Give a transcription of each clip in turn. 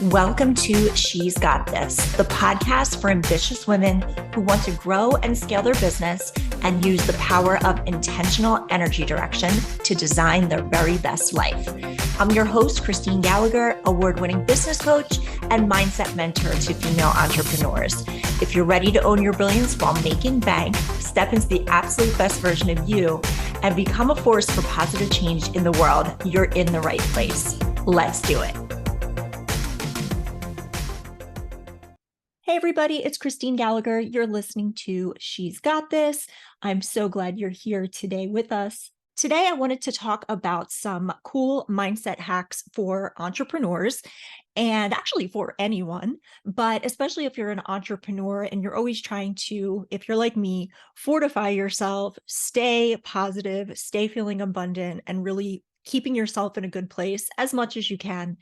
Welcome to She's Got This, the podcast for ambitious women who want to grow and scale their business and use the power of intentional energy direction to design their very best life. I'm your host, Christine Gallagher, award-winning business coach and mindset mentor to female entrepreneurs. If you're ready to own your brilliance while making bank, step into the absolute best version of you, and become a force for positive change in the world, you're in the right place. Let's do it. Hey everybody, it's Christine Gallagher. You're listening to She's Got This. I'm so glad you're here today with us. Today, I wanted to talk about some cool mindset hacks for entrepreneurs and actually for anyone, but especially if you're an entrepreneur and you're always trying to, if you're like me, fortify yourself, stay positive, stay feeling abundant, and really keeping yourself in a good place as much as you can.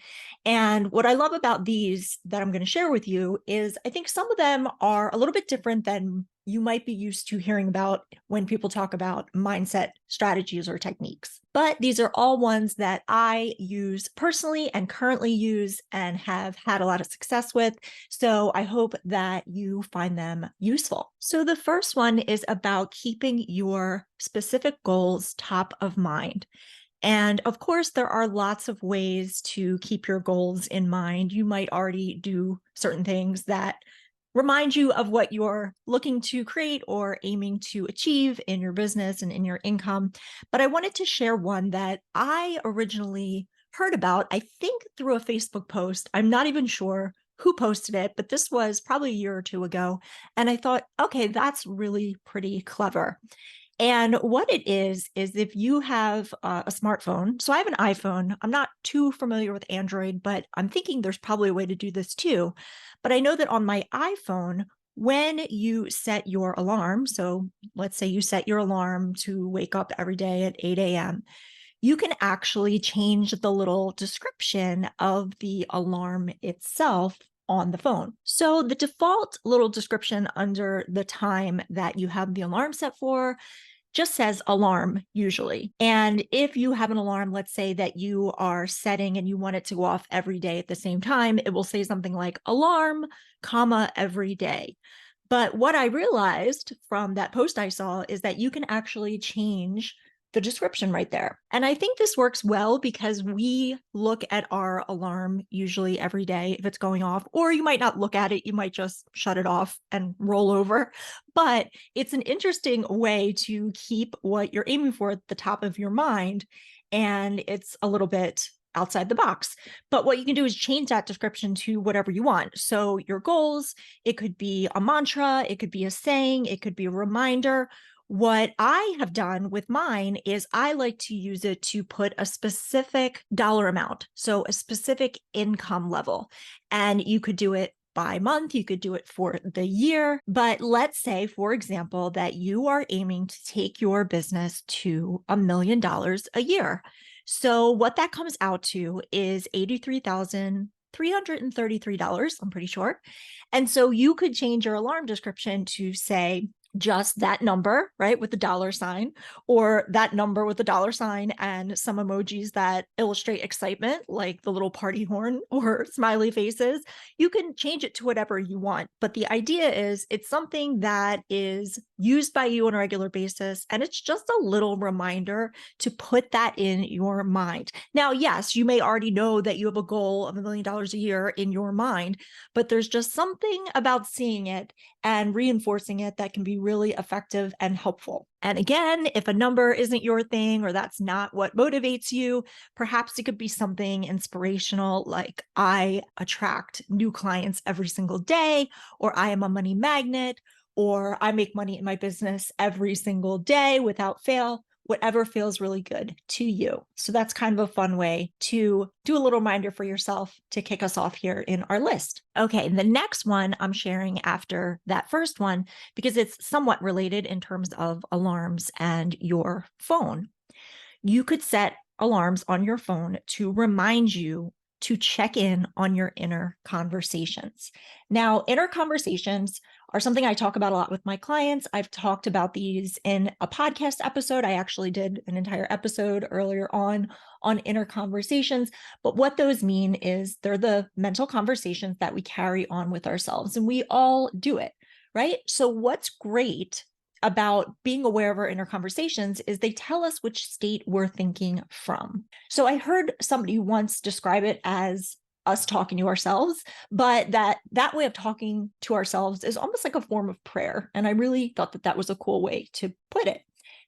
And what I love about these that I'm going to share with you is I think some of them are a little bit different than you might be used to hearing about when people talk about mindset strategies or techniques. But these are all ones that I use personally and currently use and have had a lot of success with. So I hope that you find them useful. So the first one is about keeping your specific goals top of mind. And of course, there are lots of ways to keep your goals in mind. You might already do certain things that remind you of what you're looking to create or aiming to achieve in your business and in your income. But I wanted to share one that I originally heard about, I think through a Facebook post. I'm not even sure who posted it, but this was probably a year or two ago. And I thought, okay, that's really pretty clever. And what it is if you have a smartphone, so I have an iPhone. I'm not too familiar with Android, but I'm thinking there's probably a way to do this too. But I know that on my iPhone, when you set your alarm, so let's say you set your alarm to wake up every day at 8 a.m., you can actually change the little description of the alarm itself on the phone. So the default little description under the time that you have the alarm set for just says alarm usually. And if you have an alarm, let's say that you are setting and you want it to go off every day at the same time, it will say something like alarm, comma, every day. But what I realized from that post I saw is that you can actually change the description right there. And I think this works well because we look at our alarm usually every day if it's going off, or you might not look at it, you might just shut it off and roll over. But it's an interesting way to keep what you're aiming for at the top of your mind. And it's a little bit outside the box. But what you can do is change that description to whatever you want. So your goals, it could be a mantra, it could be a saying, it could be a reminder. What I have done with mine is I like to use it to put a specific dollar amount, so a specific income level. And you could do it by month, you could do it for the year. But let's say, for example, that you are aiming to take your business to $1 million a year. So what that comes out to is $83,333, I'm pretty sure. And so you could change your alarm description to say, just that number, right, with the dollar sign, or that number with the dollar sign and some emojis that illustrate excitement, like the little party horn or smiley faces. You can change it to whatever you want. But the idea is it's something that is used by you on a regular basis. And it's just a little reminder to put that in your mind. Now, yes, you may already know that you have a goal of $1 million a year in your mind, but there's just something about seeing it and reinforcing it that can be really effective and helpful. And again, if a number isn't your thing or that's not what motivates you, perhaps it could be something inspirational like I attract new clients every single day, or I am a money magnet, or I make money in my business every single day without fail. Whatever feels really good to you. So that's kind of a fun way to do a little reminder for yourself to kick us off here in our list. Okay, the next one I'm sharing after that first one, because it's somewhat related in terms of alarms and your phone. You could set alarms on your phone to remind you to check in on your inner conversations. Now, inner conversations are something I talk about a lot with my clients. I've talked about these in a podcast episode. I actually did an entire episode earlier on inner conversations. But what those mean is they're the mental conversations that we carry on with ourselves, and we all do it, right? So what's great about being aware of our inner conversations is they tell us which state we're thinking from. So I heard somebody once describe it as us talking to ourselves, but that way of talking to ourselves is almost like a form of prayer. And I really thought that was a cool way to put it.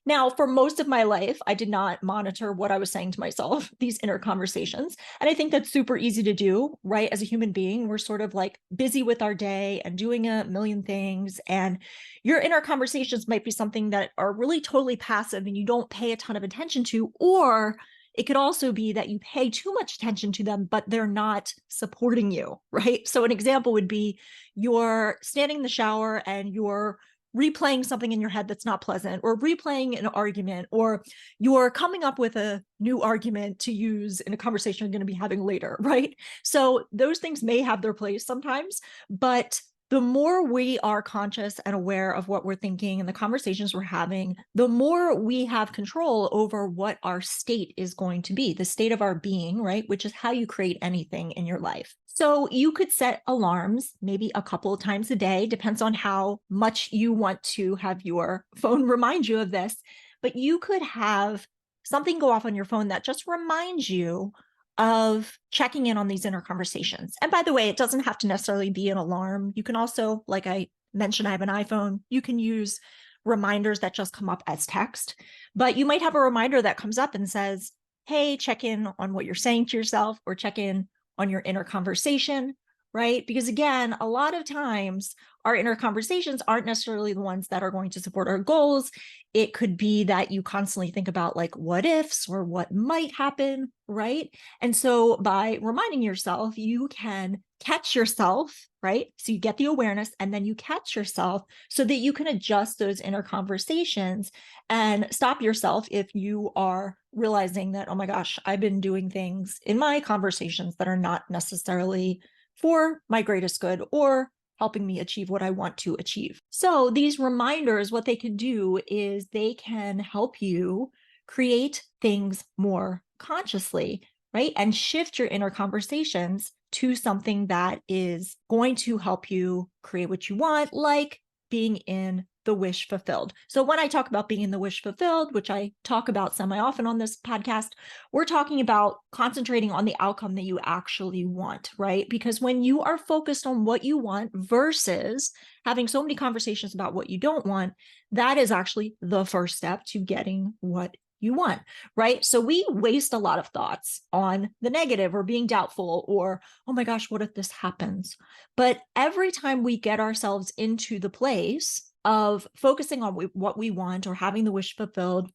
Now, for most of my life, I did not monitor what I was saying to myself, these inner conversations. And I think that's super easy to do, right? As a human being, we're sort of like busy with our day and doing a million things. And your inner conversations might be something that are really totally passive and you don't pay a ton of attention to, or it could also be that you pay too much attention to them, but they're not supporting you, right? So an example would be you're standing in the shower and you're replaying something in your head that's not pleasant, or replaying an argument, or you're coming up with a new argument to use in a conversation you're going to be having later, right? So those things may have their place sometimes, but the more we are conscious and aware of what we're thinking and the conversations we're having, the more we have control over what our state is going to be, the state of our being, right? Which is how you create anything in your life. So you could set alarms maybe a couple of times a day, depends on how much you want to have your phone remind you of this, but you could have something go off on your phone that just reminds you of checking in on these inner conversations. And by the way, it doesn't have to necessarily be an alarm. You can also, like I mentioned, I have an iPhone. You can use reminders that just come up as text, but you might have a reminder that comes up and says, hey, check in on what you're saying to yourself, or check in on your inner conversation, right? Because again, a lot of times our inner conversations aren't necessarily the ones that are going to support our goals. It could be that you constantly think about like what ifs or what might happen, right? And so by reminding yourself, you can catch yourself, right? So you get the awareness and then you catch yourself so that you can adjust those inner conversations and stop yourself if you are realizing that, oh my gosh, I've been doing things in my conversations that are not necessarily for my greatest good or helping me achieve what I want to achieve. So these reminders, what they can do is they can help you create things more consciously, right? And shift your inner conversations to something that is going to help you create what you want, like being in the wish fulfilled. So when I talk about being in the wish fulfilled, which I talk about semi-often on this podcast, we're talking about concentrating on the outcome that you actually want, right? Because when you are focused on what you want versus having so many conversations about what you don't want, that is actually the first step to getting what you want, right? So we waste a lot of thoughts on the negative or being doubtful or, oh my gosh, what if this happens? But every time we get ourselves into the place of focusing on what we want or having the wish fulfilled,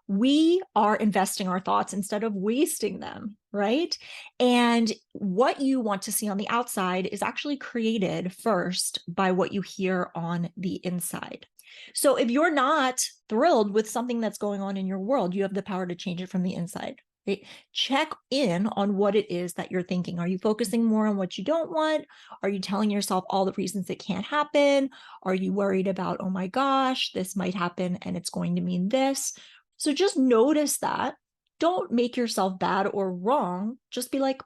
we are investing our thoughts instead of wasting them, right? And what you want to see on the outside is actually created first by what you hear on the inside. So if you're not thrilled with something that's going on in your world, you have the power to change it from the inside. Right? Check in on what it is that you're thinking. Are you focusing more on what you don't want? Are you telling yourself all the reasons it can't happen? Are you worried about, oh my gosh, this might happen and it's going to mean this? So just notice that. Don't make yourself bad or wrong. Just be like,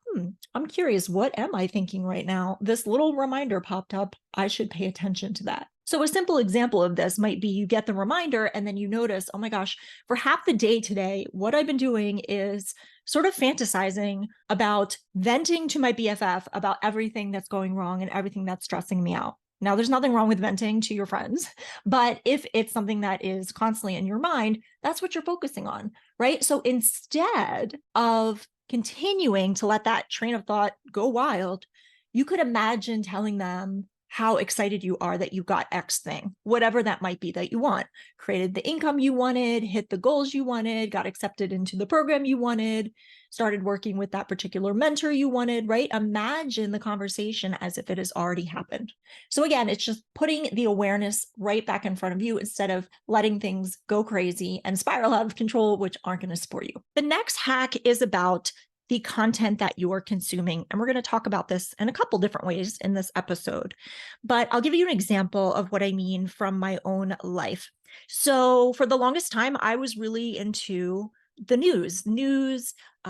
I'm curious, what am I thinking right now? This little reminder popped up. I should pay attention to that. So a simple example of this might be you get the reminder and then you notice, oh my gosh, for half the day today, what I've been doing is sort of fantasizing about venting to my BFF about everything that's going wrong and everything that's stressing me out. Now, there's nothing wrong with venting to your friends, but if it's something that is constantly in your mind, that's what you're focusing on, right? So instead of continuing to let that train of thought go wild, you could imagine telling them how excited you are that you got X thing, whatever that might be that you want, created the income you wanted, hit the goals you wanted, got accepted into the program you wanted, started working with that particular mentor you wanted, right? Imagine the conversation as if it has already happened. So again, it's just putting the awareness right back in front of you instead of letting things go crazy and spiral out of control, which aren't going to support you. The next hack is about the content that you're consuming. And we're going to talk about this in a couple different ways in this episode. But I'll give you an example of what I mean from my own life. So for the longest time, I was really into the news,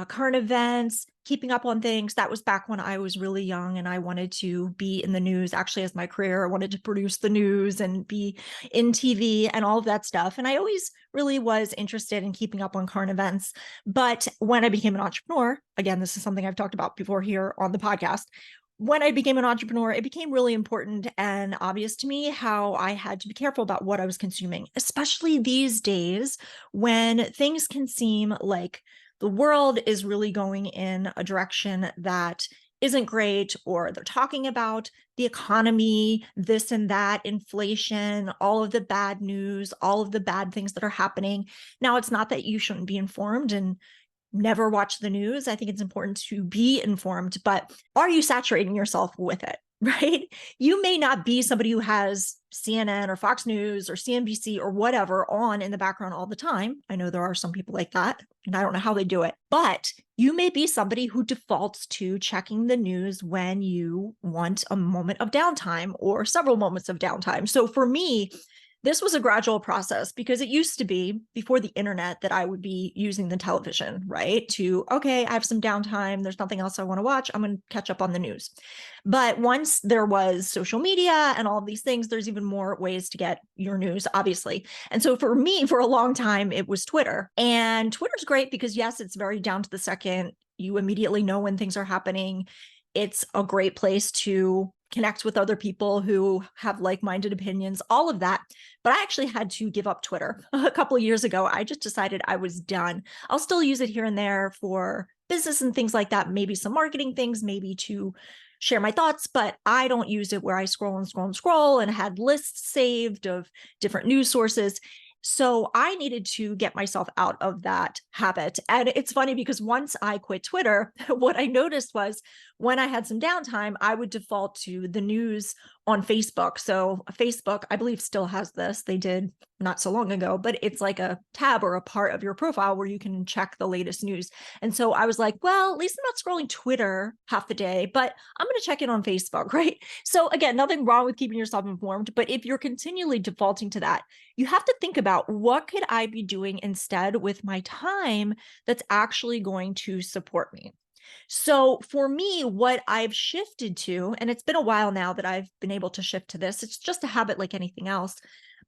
current events, keeping up on things. That was back when I was really young and I wanted to be in the news actually as my career. I wanted to produce the news and be in TV and all of that stuff. And I always really was interested in keeping up on current events. But when I became an entrepreneur, again, this is something I've talked about before here on the podcast. When I became an entrepreneur, it became really important and obvious to me how I had to be careful about what I was consuming, especially these days when things can seem like the world is really going in a direction that isn't great, or they're talking about the economy, this and that, inflation, all of the bad news, all of the bad things that are happening. Now, it's not that you shouldn't be informed and never watch the news. I think it's important to be informed, but are you saturating yourself with it? Right? You may not be somebody who has CNN or Fox News or CNBC or whatever on in the background all the time. I know there are some people like that, and I don't know how they do it, but you may be somebody who defaults to checking the news when you want a moment of downtime or several moments of downtime. So for me, this was a gradual process because it used to be before the internet that I would be using the television, right? Okay, I have some downtime. There's nothing else I want to watch. I'm going to catch up on the news. But once there was social media and all of these things, there's even more ways to get your news, obviously. And so for me, for a long time, it was Twitter. And Twitter's great because, yes, it's very down to the second. You immediately know when things are happening. It's a great place to connect with other people who have like-minded opinions, all of that. But I actually had to give up Twitter a couple of years ago. I just decided I was done. I'll still use it here and there for business and things like that, maybe some marketing things, maybe to share my thoughts, but I don't use it where I scroll and scroll and scroll and had lists saved of different news sources. So I needed to get myself out of that habit. And it's funny because once I quit Twitter, what I noticed was when I had some downtime, I would default to the news on Facebook. So Facebook, I believe, still has this. They did not so long ago, but it's like a tab or a part of your profile where you can check the latest news. And so I was like, well, at least I'm not scrolling Twitter half the day, but I'm going to check in on Facebook, right? So again, nothing wrong with keeping yourself informed, but if you're continually defaulting to that, you have to think about what could I be doing instead with my time that's actually going to support me. So for me, what I've shifted to, and it's been a while now that I've been able to shift to this, it's just a habit like anything else.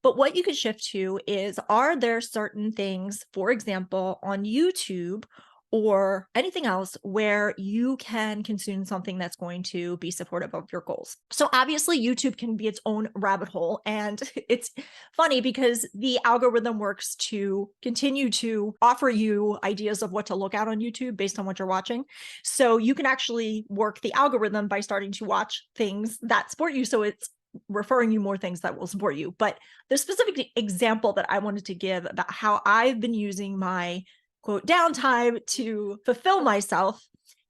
But what you can shift to is, are there certain things, for example, on YouTube or anything else where you can consume something that's going to be supportive of your goals? So obviously YouTube can be its own rabbit hole. And it's funny because the algorithm works to continue to offer you ideas of what to look at on YouTube based on what you're watching. So you can actually work the algorithm by starting to watch things that support you. So it's referring you more things that will support you. But the specific example that I wanted to give about how I've been using my quote downtime to fulfill myself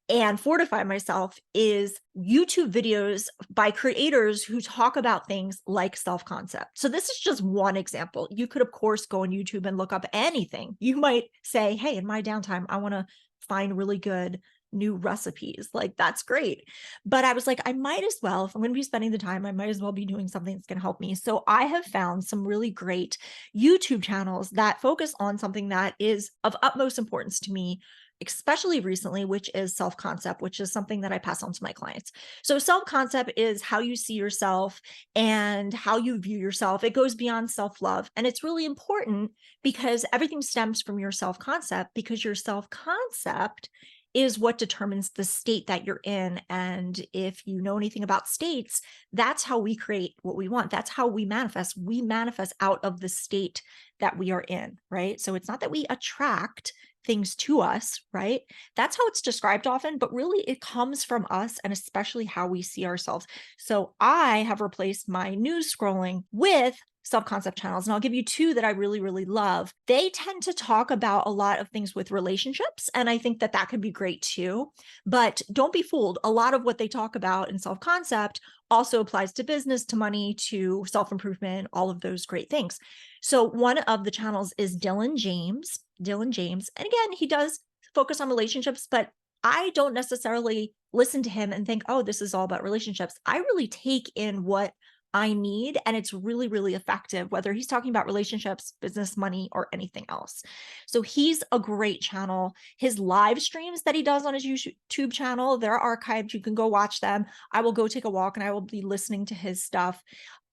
and fortify myself is YouTube videos by creators who talk about things like self-concept. So this is just one example. You could, of course, go on YouTube and look up anything. You might say, hey, in my downtime, I want to find really good new recipes. Like, that's great. But I was like, I might as well, if I'm going to be spending the time, I might as well be doing something that's going to help me. So I have found some really great YouTube channels that focus on something that is of utmost importance to me, especially recently, which is self-concept, which is something that I pass on to my clients. So self-concept is how you see yourself and how you view yourself. It goes beyond self-love. And it's really important because everything stems from your self-concept, because your self-concept is what determines the state that you're in. And if you know anything about states, that's how we create what we want. That's how we manifest. We manifest out of the state that we are in, right? So it's not that we attract things to us, right? That's how it's described often, but really it comes from us and especially how we see ourselves. So I have replaced my news scrolling with self-concept channels. And I'll give you two that I really, really love. They tend to talk about a lot of things with relationships. And I think that that could be great too. But don't be fooled. A lot of what they talk about in self-concept also applies to business, to money, to self-improvement, all of those great things. So one of the channels is Dylan James. And again, he does focus on relationships, but I don't necessarily listen to him and think, oh, this is all about relationships. I really take in what I need, and it's really, really effective, whether he's talking about relationships, business, money, or anything else. So he's a great channel. His live streams that he does on his YouTube channel, they're archived. You can go watch them. I will go take a walk and I will be listening to his stuff.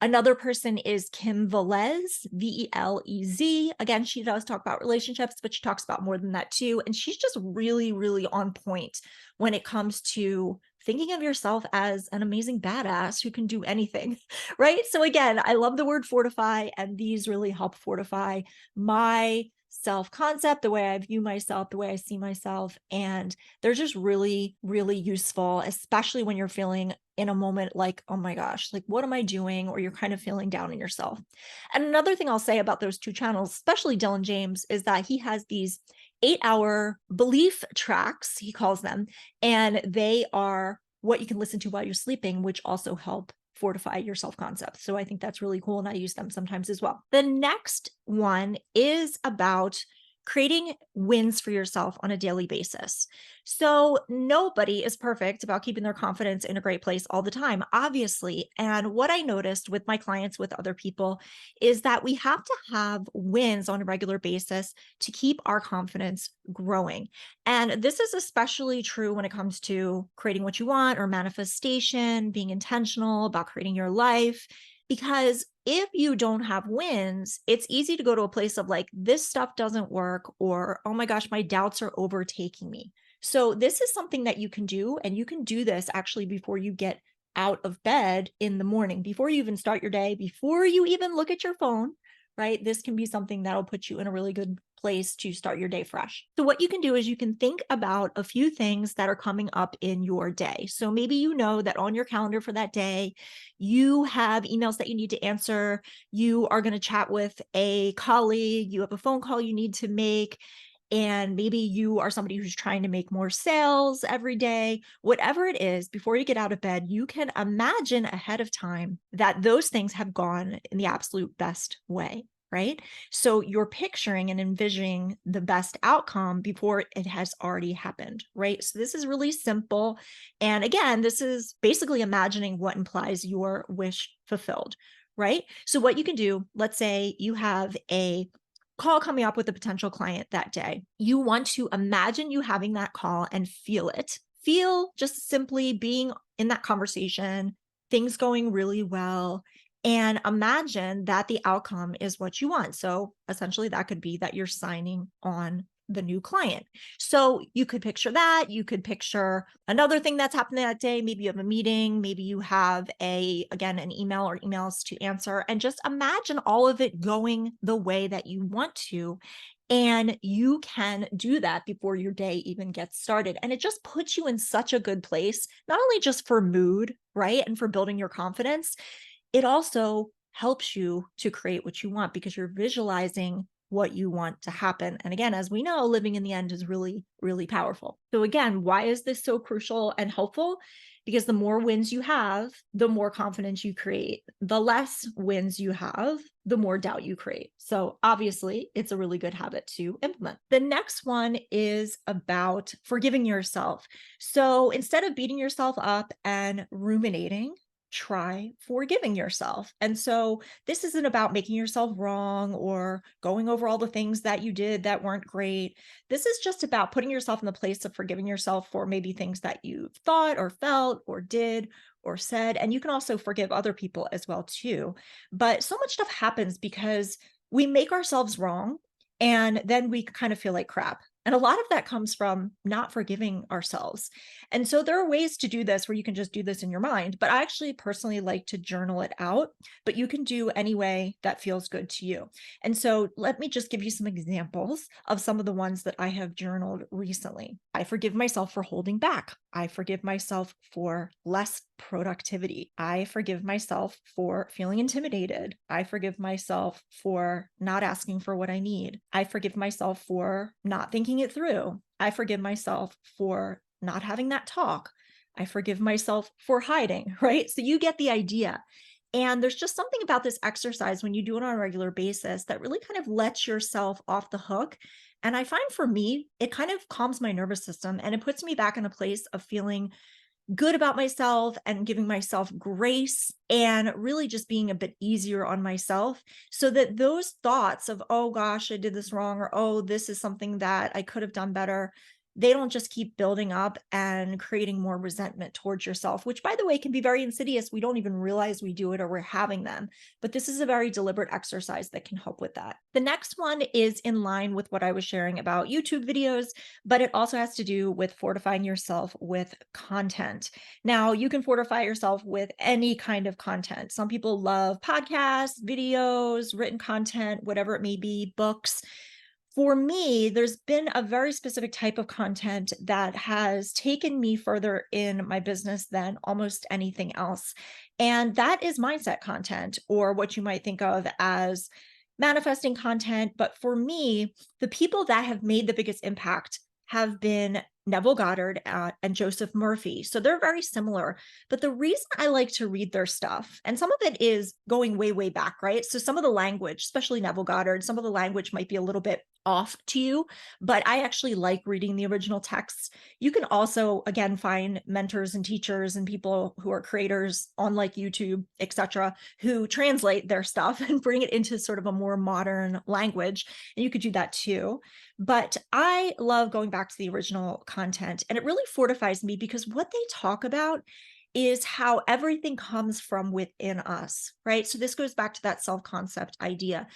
Another person is Kim Velez, Velez. Again, she does talk about relationships, but she talks about more than that too. And she's just really, really on point when it comes to thinking of yourself as an amazing badass who can do anything, right? So again, I love the word fortify, and these really help fortify my self-concept, the way I view myself, the way I see myself. And they're just really, really useful, especially when you're feeling in a moment like, oh my gosh, like what am I doing? Or you're kind of feeling down in yourself. And another thing I'll say about those two channels, especially Dylan James, is that he has these 8-hour belief tracks, he calls them, and they are what you can listen to while you're sleeping, which also help fortify your self-concept. So I think that's really cool, and I use them sometimes as well. The next one is about creating wins for yourself on a daily basis. So nobody is perfect about keeping their confidence in a great place all the time, obviously. And what I noticed with my clients, with other people, is that we have to have wins on a regular basis to keep our confidence growing. And this is especially true when it comes to creating what you want or manifestation, being intentional about creating your life. Because if you don't have wins, it's easy to go to a place of like, this stuff doesn't work, or, oh my gosh, my doubts are overtaking me. So this is something that you can do, and you can do this actually before you get out of bed in the morning, before you even start your day, before you even look at your phone, right? This can be something that'll put you in a really good place to start your day fresh. So what you can do is you can think about a few things that are coming up in your day. So maybe you know that on your calendar for that day, you have emails that you need to answer, you are going to chat with a colleague, you have a phone call you need to make, and maybe you are somebody who's trying to make more sales every day. Whatever it is, before you get out of bed, you can imagine ahead of time that those things have gone in the absolute best way, right? So you're picturing and envisioning the best outcome before it has already happened, right? So this is really simple. And again, this is basically imagining what implies your wish fulfilled, right? So what you can do, let's say you have a call coming up with a potential client that day. You want to imagine you having that call and feel it. Feel just simply being in that conversation, things going really well, and imagine that the outcome is what you want. So essentially, that could be that you're signing on the new client. So you could picture that. You could picture another thing that's happening that day. Maybe you have a meeting, maybe you have again, an email or emails to answer, and just imagine all of it going the way that you want to. And you can do that before your day even gets started. And it just puts you in such a good place, not only just for mood, right? And for building your confidence, it also helps you to create what you want because you're visualizing what you want to happen. And again, as we know, living in the end is really, really powerful. So again, why is this so crucial and helpful? Because the more wins you have, the more confidence you create. The less wins you have, the more doubt you create. So obviously, it's a really good habit to implement. The next one is about forgiving yourself. So instead of beating yourself up and ruminating, try forgiving yourself. And so this isn't about making yourself wrong or going over all the things that you did that weren't great. This is just about putting yourself in the place of forgiving yourself for maybe things that you've thought or felt or did or said. And you can also forgive other people as well too. But so much stuff happens because we make ourselves wrong and then we kind of feel like crap. And a lot of that comes from not forgiving ourselves. And so there are ways to do this where you can just do this in your mind, but I actually personally like to journal it out, but you can do any way that feels good to you. And so let me just give you some examples of some of the ones that I have journaled recently. I forgive myself for holding back. I forgive myself for less productivity. I forgive myself for feeling intimidated. I forgive myself for not asking for what I need. I forgive myself for not thinking it through. I forgive myself for not having that talk. I forgive myself for hiding, right? So you get the idea. And there's just something about this exercise when you do it on a regular basis that really kind of lets yourself off the hook. And I find for me, it kind of calms my nervous system and it puts me back in a place of feeling good about myself and giving myself grace and really just being a bit easier on myself so that those thoughts of, oh gosh, I did this wrong, or oh, this is something that I could have done better, they don't just keep building up and creating more resentment towards yourself, which by the way can be very insidious. We don't even realize we do it or we're having them. But this is a very deliberate exercise that can help with that. The next one is in line with what I was sharing about YouTube videos, but it also has to do with fortifying yourself with content. Now, you can fortify yourself with any kind of content. Some people love podcasts, videos, written content, whatever it may be, books. For me, there's been a very specific type of content that has taken me further in my business than almost anything else. And that is mindset content, or what you might think of as manifesting content. But for me, the people that have made the biggest impact have been Neville Goddard and Joseph Murphy. So they're very similar. But the reason I like to read their stuff, and some of it is going way, way back, right? So some of the language, especially Neville Goddard, some of the language might be a little bit off to you, but I actually like reading the original texts. You can also, again, find mentors and teachers and people who are creators on like YouTube, etc., who translate their stuff and bring it into sort of a more modern language. And you could do that too. But I love going back to the original content, and it really fortifies me because what they talk about is how everything comes from within us, right? So this goes back to that self-concept idea.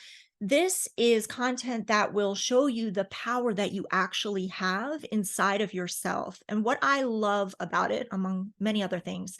This is content that will show you the power that you actually have inside of yourself. And what I love about it, among many other things,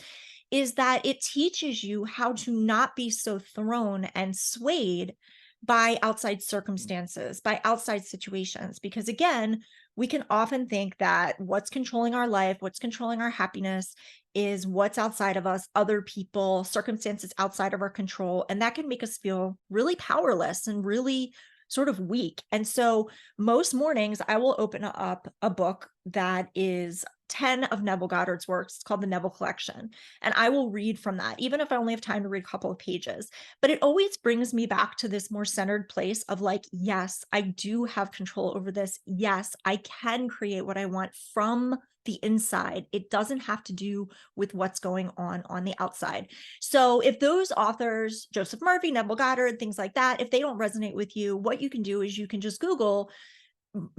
is that it teaches you how to not be so thrown and swayed by outside circumstances, by outside situations. Because again, we can often think that what's controlling our life, what's controlling our happiness is what's outside of us, other people, circumstances outside of our control. And that can make us feel really powerless and really sort of weak. And so most mornings, I will open up a book that is 10 of Neville Goddard's works. It's called the Neville Collection. And I will read from that, even if I only have time to read a couple of pages. But it always brings me back to this more centered place of like, yes, I do have control over this. Yes, I can create what I want from the inside. It doesn't have to do with what's going on the outside. So if those authors, Joseph Murphy, Neville Goddard, things like that, if they don't resonate with you, what you can do is you can just Google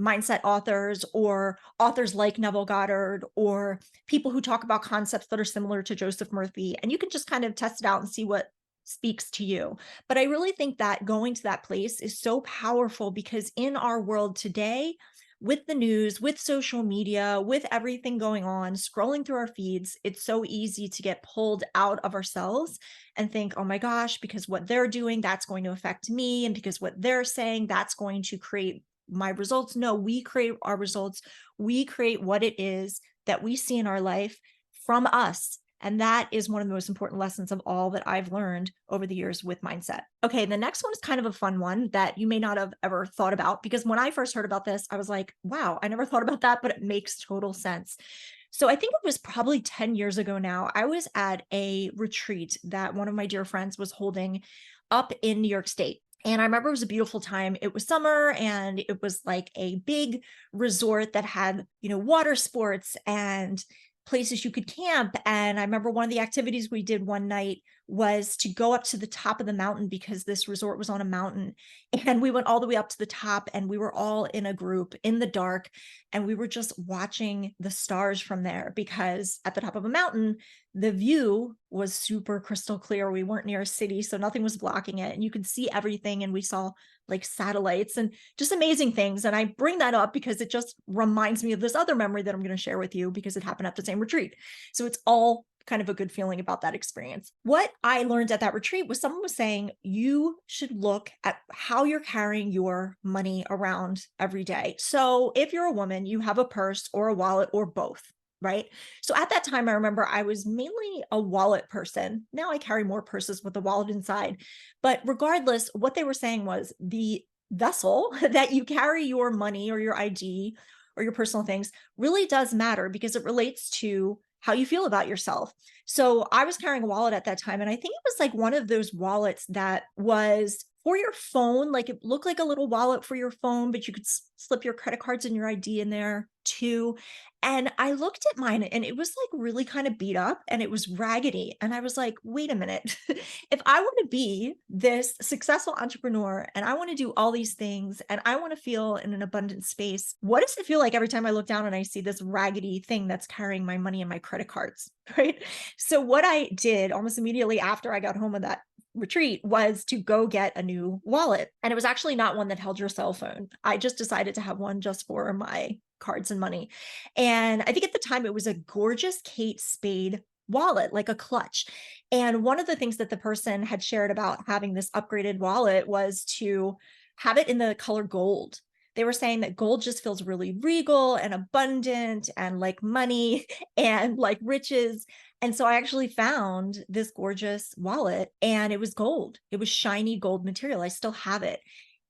mindset authors or authors like Neville Goddard or people who talk about concepts that are similar to Joseph Murphy, and you can just kind of test it out and see what speaks to you. But I really think that going to that place is so powerful because in our world today, with the news, with social media, with everything going on, scrolling through our feeds, it's so easy to get pulled out of ourselves and think, oh my gosh, because what they're doing, that's going to affect me. And because what they're saying, that's going to create my results. No, we create our results. We create what it is that we see in our life from us. And that is one of the most important lessons of all that I've learned over the years with mindset. Okay, the next one is kind of a fun one that you may not have ever thought about, because when I first heard about this, I was like, wow, I never thought about that, but it makes total sense. So I think it was probably 10 years ago now. I was at a retreat that one of my dear friends was holding up in New York State. And I remember it was a beautiful time. It was summer and it was like a big resort that had, water sports and places you could camp. And I remember one of the activities we did one night was to go up to the top of the mountain because this resort was on a mountain. And we went all the way up to the top and we were all in a group in the dark. And we were just watching the stars from there because at the top of a mountain, the view was super crystal clear. We weren't near a city, so nothing was blocking it. And you could see everything. And we saw like satellites and just amazing things. And I bring that up because it just reminds me of this other memory that I'm going to share with you because it happened at the same retreat. So it's all kind of a good feeling about that experience. What I learned at that retreat was someone was saying, you should look at how you're carrying your money around every day. So if you're a woman, you have a purse or a wallet or both. Right. So at that time, I remember I was mainly a wallet person. Now I carry more purses with a wallet inside. But regardless, what they were saying was the vessel that you carry your money or your ID or your personal things really does matter because it relates to how you feel about yourself. So I was carrying a wallet at that time, and I think it was like one of those wallets that was for your phone. Like it looked like a little wallet for your phone, but you could slip your credit cards and your ID in there too. And I looked at mine and it was like really kind of beat up and it was raggedy. And I was like, wait a minute. If I want to be this successful entrepreneur and I want to do all these things and I want to feel in an abundant space, what does it feel like every time I look down and I see this raggedy thing that's carrying my money and my credit cards? Right. So, what I did almost immediately after I got home of that retreat was to go get a new wallet. And it was actually not one that held your cell phone. I just decided to have one just for my cards and money. And I think at the time it was a gorgeous Kate Spade wallet, like a clutch. And one of the things that the person had shared about having this upgraded wallet was to have it in the color gold. They were saying that gold just feels really regal and abundant and like money and like riches. And so I actually found this gorgeous wallet and it was gold. It was shiny gold material. I still have it.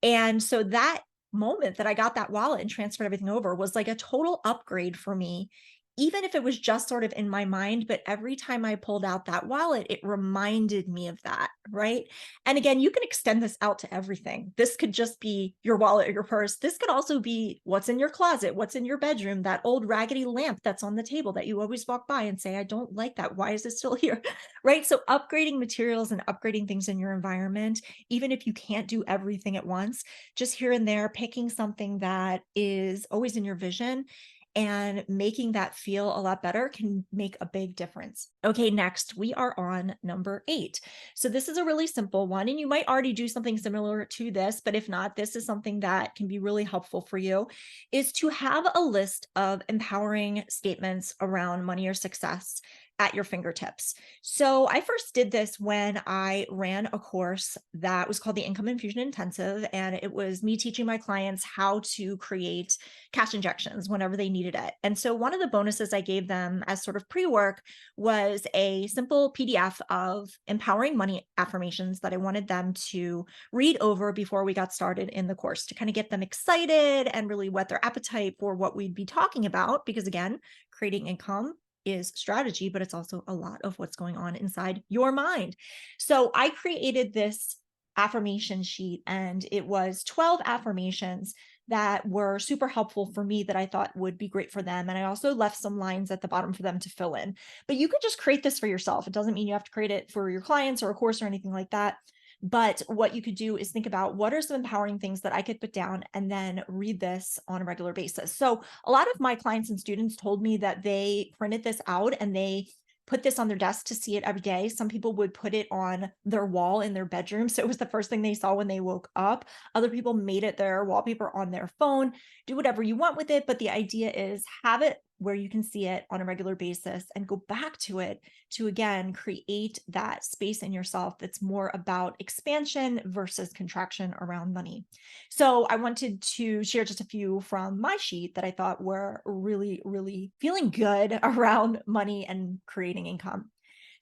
And so that moment that I got that wallet and transferred everything over was like a total upgrade for me, even if it was just sort of in my mind. But every time I pulled out that wallet, it reminded me of that. Right. And again, you can extend this out to everything. This could just be your wallet or your purse. This could also be what's in your closet, what's in your bedroom, that old raggedy lamp that's on the table that you always walk by and say, I don't like that. Why is it still here? Right. So upgrading materials and upgrading things in your environment, even if you can't do everything at once, just here and there, picking something that is always in your vision and making that feel a lot better can make a big difference. Okay, next we are on number 8. So this is a really simple one, and you might already do something similar to this, but if not, this is something that can be really helpful for you, is to have a list of empowering statements around money or success at your fingertips. So I first did this when I ran a course that was called the Income Infusion Intensive, and it was me teaching my clients how to create cash injections whenever they needed it. And so one of the bonuses I gave them as sort of pre-work was a simple PDF of empowering money affirmations that I wanted them to read over before we got started in the course to kind of get them excited and really whet their appetite for what we'd be talking about. Because again, creating income is strategy, but it's also a lot of what's going on inside your mind. So I created this affirmation sheet, and it was 12 affirmations that were super helpful for me that I thought would be great for them. And I also left some lines at the bottom for them to fill in. But you could just create this for yourself. It doesn't mean you have to create it for your clients or a course or anything like that. But what you could do is think about what are some empowering things that I could put down and then read this on a regular basis. So a lot of my clients and students told me that they printed this out and they put this on their desk to see it every day. Some people would put it on their wall in their bedroom. So it was the first thing they saw when they woke up. Other people made it their wallpaper on their phone. Do whatever you want with it. But the idea is have it where you can see it on a regular basis and go back to it to, again, create that space in yourself that's more about expansion versus contraction around money. So I wanted to share just a few from my sheet that I thought were really, really feeling good around money and creating income.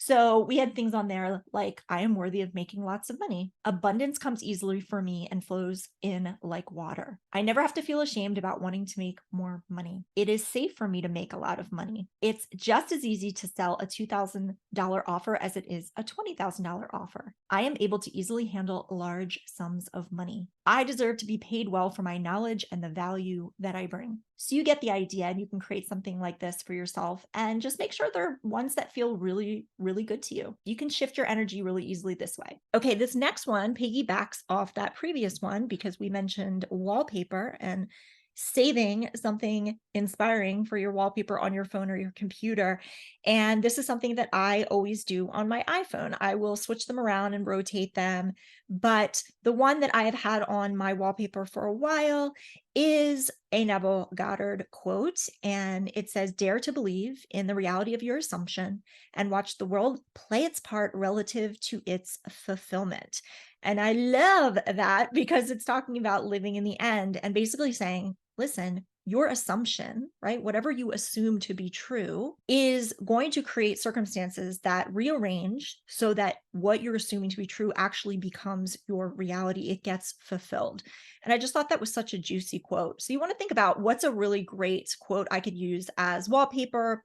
So we had things on there like, I am worthy of making lots of money. Abundance comes easily for me and flows in like water. I never have to feel ashamed about wanting to make more money. It is safe for me to make a lot of money. It's just as easy to sell a $2,000 offer as it is a $20,000 offer. I am able to easily handle large sums of money. I deserve to be paid well for my knowledge and the value that I bring. So you get the idea, and you can create something like this for yourself and just make sure they're ones that feel really, really good to you. You can shift your energy really easily this way. Okay, this next one piggybacks off that previous one because we mentioned wallpaper and saving something inspiring for your wallpaper on your phone or your computer. And this is something that I always do on my iPhone. I will switch them around and rotate them. But the one that I have had on my wallpaper for a while is a Neville Goddard quote. And it says, dare to believe in the reality of your assumption and watch the world play its part relative to its fulfillment. And I love that because it's talking about living in the end and basically saying, listen, your assumption, right? Whatever you assume to be true is going to create circumstances that rearrange so that what you're assuming to be true actually becomes your reality. It gets fulfilled. And I just thought that was such a juicy quote. So you want to think about what's a really great quote I could use as wallpaper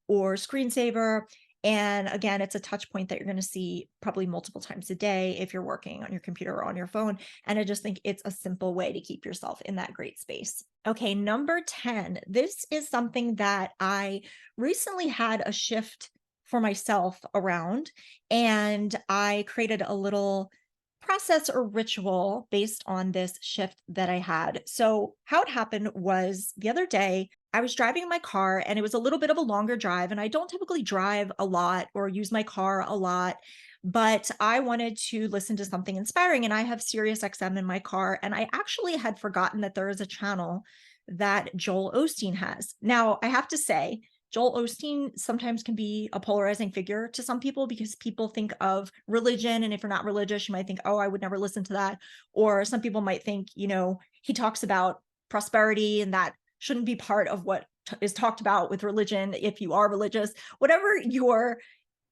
or screensaver. And again, it's a touch point that you're going to see probably multiple times a day if you're working on your computer or on your phone. And I just think it's a simple way to keep yourself in that great space. Okay, number 10. This is something that I recently had a shift for myself around, and I created a little process or ritual based on this shift that I had. So, how it happened was the other day, I was driving in my car and it was a little bit of a longer drive. And I don't typically drive a lot or use my car a lot, but I wanted to listen to something inspiring. And I have Sirius XM in my car. And I actually had forgotten that there is a channel that Joel Osteen has. Now, I have to say, Joel Osteen sometimes can be a polarizing figure to some people because people think of religion. And if you're not religious, you might think, oh, I would never listen to that. Or some people might think, he talks about prosperity and that shouldn't be part of what is talked about with religion if you are religious. Whatever your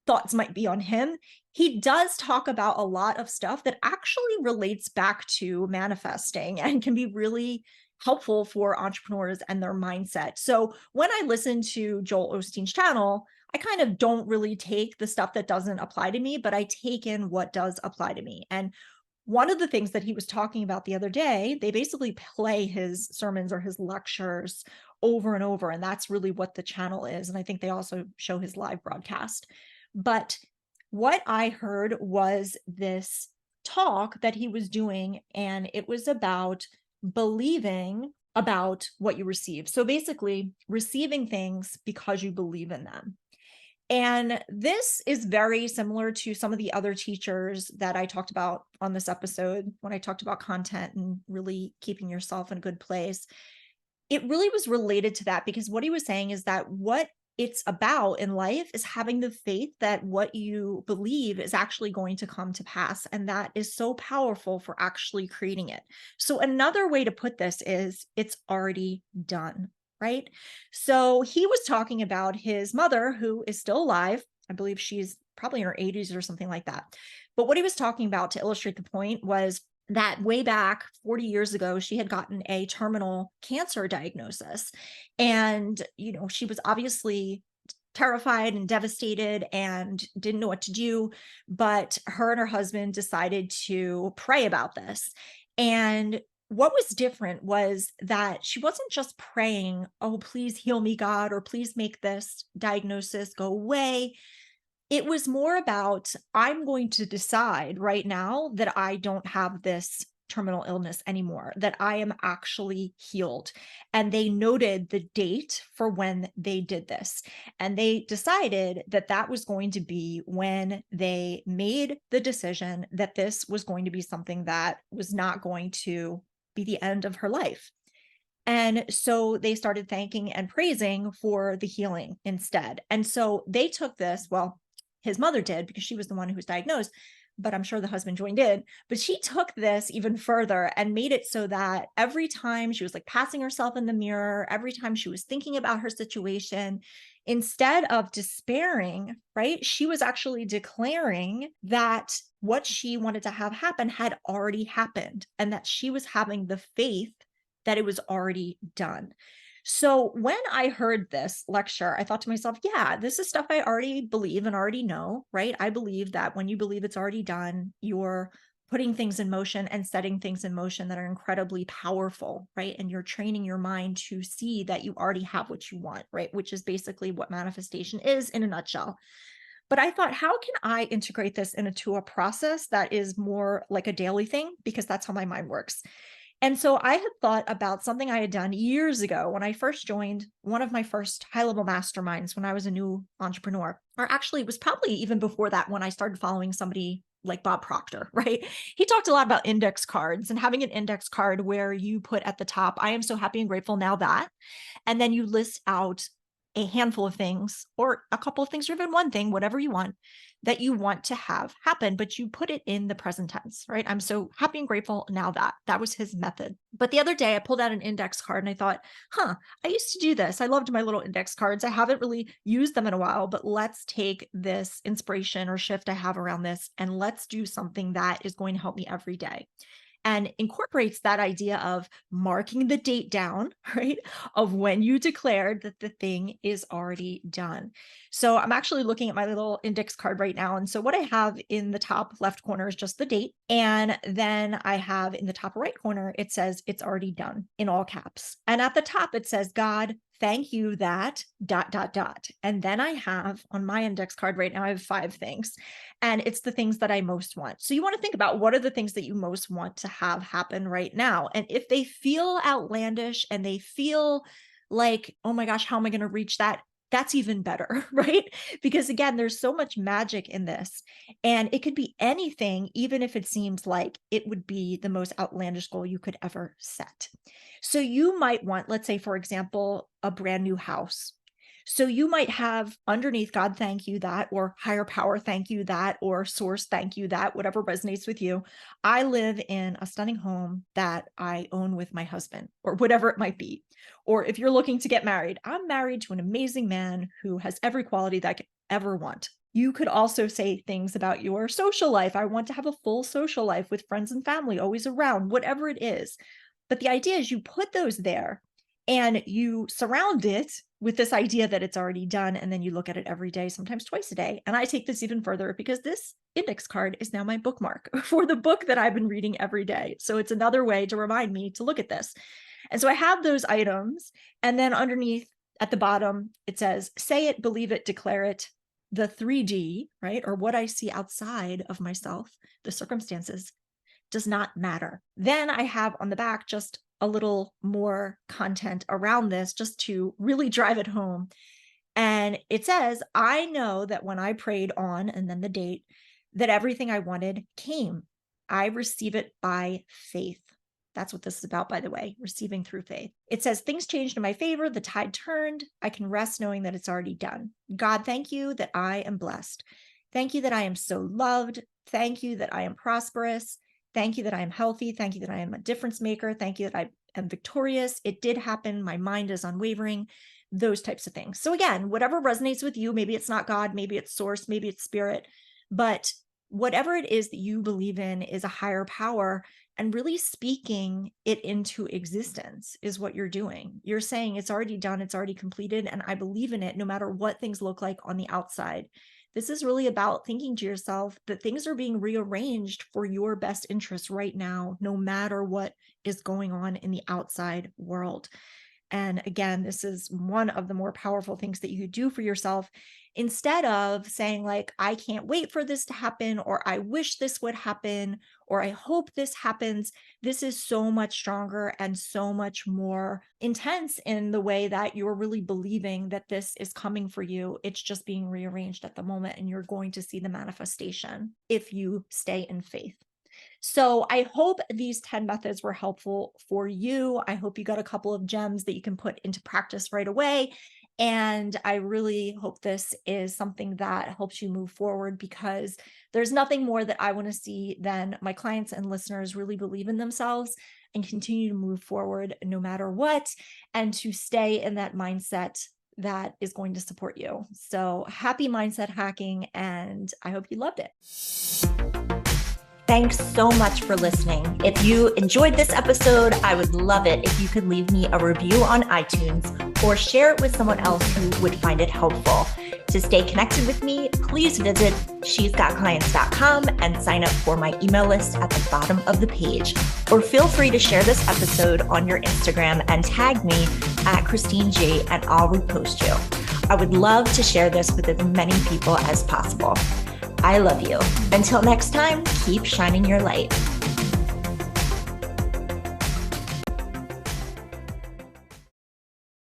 thoughts might be on him, he does talk about a lot of stuff that actually relates back to manifesting and can be really helpful for entrepreneurs and their mindset. So when I listen to Joel Osteen's channel, I kind of don't really take the stuff that doesn't apply to me, but I take in what does apply to me. And one of the things that he was talking about the other day, they basically play his sermons or his lectures over and over. And that's really what the channel is. And I think they also show his live broadcast. But what I heard was this talk that he was doing, and it was about believing about what you receive. So basically, receiving things because you believe in them. And this is very similar to some of the other teachers that I talked about on this episode when I talked about content and really keeping yourself in a good place. It really was related to that because what he was saying is that what it's about in life is having the faith that what you believe is actually going to come to pass. And that is so powerful for actually creating it. So another way to put this is it's already done, right? So he was talking about his mother, who is still alive. I believe she's probably in her 80s or something like that. But what he was talking about to illustrate the point was that way back 40 years ago, she had gotten a terminal cancer diagnosis. And, she was obviously terrified and devastated and didn't know what to do. But her and her husband decided to pray about this. And what was different was that she wasn't just praying, oh, please heal me, God, or please make this diagnosis go away. It was more about, I'm going to decide right now that I don't have this terminal illness anymore, that I am actually healed. And they noted the date for when they did this. And they decided that that was going to be when they made the decision that this was going to be something that was not going to be the end of her life. And so they started thanking and praising for the healing instead. And so they took this, well, his mother did because she was the one who was diagnosed, but I'm sure the husband joined in. But she took this even further and made it so that every time she was like passing herself in the mirror, every time she was thinking about her situation, instead of despairing, right, she was actually declaring that what she wanted to have happen had already happened and that she was having the faith that it was already done. So when I heard this lecture, I thought to myself, yeah, this is stuff I already believe and already know, right? I believe that when you believe it's already done, you're putting things in motion and setting things in motion that are incredibly powerful, right? And you're training your mind to see that you already have what you want, right? Which is basically what manifestation is in a nutshell. But I thought, how can I integrate this into a process that is more like a daily thing? Because that's how my mind works. And so I had thought about something I had done years ago when I first joined one of my first high-level masterminds when I was a new entrepreneur. Or actually, it was probably even before that when I started following somebody like Bob Proctor, right? He talked a lot about index cards and having an index card where you put at the top, I am so happy and grateful now that, and then you list out a handful of things or a couple of things, or even one thing, whatever you want, that you want to have happen, but you put it in the present tense, right? I'm so happy and grateful now that was his method. But the other day I pulled out an index card and I thought, I used to do this. I loved my little index cards. I haven't really used them in a while, but let's take this inspiration or shift I have around this and let's do something that is going to help me every day, and incorporates that idea of marking the date down, right? Of when you declared that the thing is already done. So I'm actually looking at my little index card right now. And so what I have in the top left corner is just the date. And then I have in the top right corner, it says it's already done in all caps. And at the top, it says, God, thank you that ... And then I have on my index card right now, I have 5 things, and it's the things that I most want. So you want to think about what are the things that you most want to have happen right now. And if they feel outlandish and they feel like, oh my gosh, how am I going to reach that? That's even better, right? Because again, there's so much magic in this, and it could be anything, even if it seems like it would be the most outlandish goal you could ever set. So you might want, let's say, for example, a brand new house. So you might have underneath, God, thank you that, or higher power, thank you that, or source, thank you that, whatever resonates with you. I live in a stunning home that I own with my husband, or whatever it might be. Or if you're looking to get married, I'm married to an amazing man who has every quality that I could ever want. You could also say things about your social life. I want to have a full social life with friends and family always around, whatever it is. But the idea is you put those there and you surround it with this idea that it's already done. And then you look at it every day, sometimes twice a day. And I take this even further because this index card is now my bookmark for the book that I've been reading every day. So it's another way to remind me to look at this. And so I have those items. And then underneath at the bottom, it says, say it, believe it, declare it. The 3D, right? Or what I see outside of myself, the circumstances, does not matter. Then I have on the back just a little more content around this just to really drive it home. And it says, I know that when I prayed on, and then the date, that everything I wanted came. I receive it by faith. That's what this is about, by the way, receiving through faith. It says, things changed in my favor. The tide turned. I can rest knowing that it's already done. God, thank you that I am blessed. Thank you that I am so loved. Thank you that I am prosperous. Thank you that I am healthy. Thank you that I am a difference maker. Thank you that I am victorious. It did happen. My mind is unwavering. Those types of things. So again, whatever resonates with you, maybe it's not God, maybe it's source, maybe it's spirit, but whatever it is that you believe in is a higher power, and really speaking it into existence is what you're doing. You're saying it's already done, it's already completed, and I believe in it no matter what things look like on the outside. This is really about thinking to yourself that things are being rearranged for your best interest right now, no matter what is going on in the outside world. And again, this is one of the more powerful things that you could do for yourself. Instead of saying like, I can't wait for this to happen, or I wish this would happen, or I hope this happens. This is so much stronger and so much more intense in the way that you're really believing that this is coming for you. It's just being rearranged at the moment, and you're going to see the manifestation if you stay in faith. So I hope these 10 methods were helpful for you. I hope you got a couple of gems that you can put into practice right away. And I really hope this is something that helps you move forward, because there's nothing more that I want to see than my clients and listeners really believe in themselves and continue to move forward no matter what, and to stay in that mindset that is going to support you. So happy mindset hacking, and I hope you loved it. Thanks so much for listening. If you enjoyed this episode, I would love it if you could leave me a review on iTunes or share it with someone else who would find it helpful. To stay connected with me, please visit she'sgotclients.com and sign up for my email list at the bottom of the page. Or feel free to share this episode on your Instagram and tag me at Christine G, and I'll repost you. I would love to share this with as many people as possible. I love you. Until next time, keep shining your light.